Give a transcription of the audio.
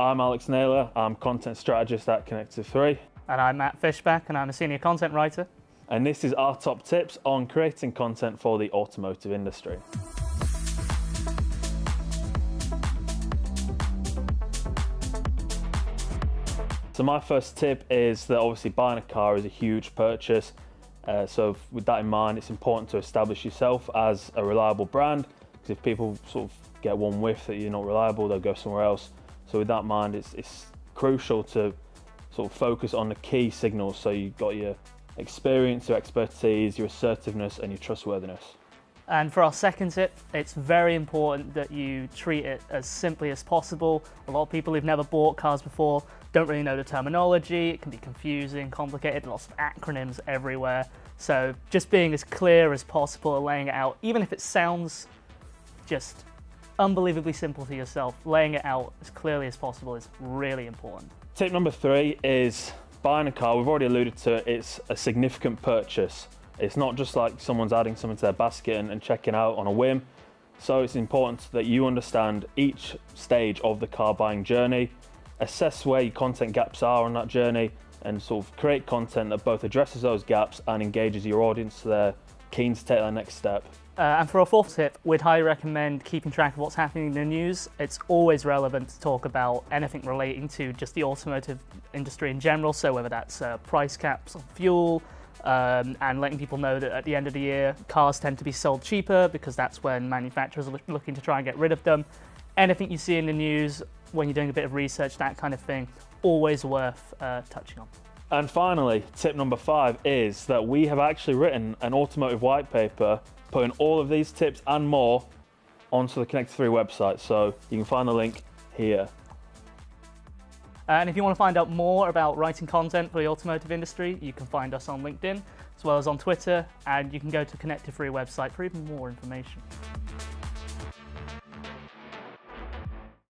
I'm Alex Nayler, I'm Content Strategist at Connective 3. And I'm Matt Fischbach, and I'm a senior content writer. And this is our top tips on creating content for the automotive industry. So my first tip is that obviously buying a car is a huge purchase. So with that in mind, it's important to establish yourself as a reliable brand, because if people sort of get one whiff that you're not reliable, they'll go somewhere else. So with that in mind, it's crucial to sort of focus on the key signals. So you've got your experience, your expertise, your assertiveness, and your trustworthiness. And for our second tip, it's very important that you treat it as simply as possible. A lot of people who've never bought cars before don't really know the terminology. It can be confusing, complicated, lots of acronyms everywhere. So just being as clear as possible and laying it out, even if it sounds just unbelievably simple to yourself, laying it out as clearly as possible is really important. Tip number 3 is buying a car. We've already alluded to it, it's a significant purchase. It's not just like someone's adding something to their basket and checking out on a whim. So it's important that you understand each stage of the car buying journey, assess where your content gaps are on that journey, and sort of create content that both addresses those gaps and engages your audience so they're keen to take that next step. And for our fourth tip, we'd highly recommend keeping track of what's happening in the news. It's always relevant to talk about anything relating to just the automotive industry in general, so whether that's price caps on fuel, and letting people know that at the end of the year, cars tend to be sold cheaper because that's when manufacturers are looking to try and get rid of them. Anything you see in the news, when you're doing a bit of research, that kind of thing, always worth touching on. And finally, tip number 5 is that we have actually written an automotive white paper putting all of these tips and more onto the Connective 3 website. So you can find the link here. And if you want to find out more about writing content for the automotive industry, you can find us on LinkedIn, as well as on Twitter, and you can go to Connective 3 website for even more information.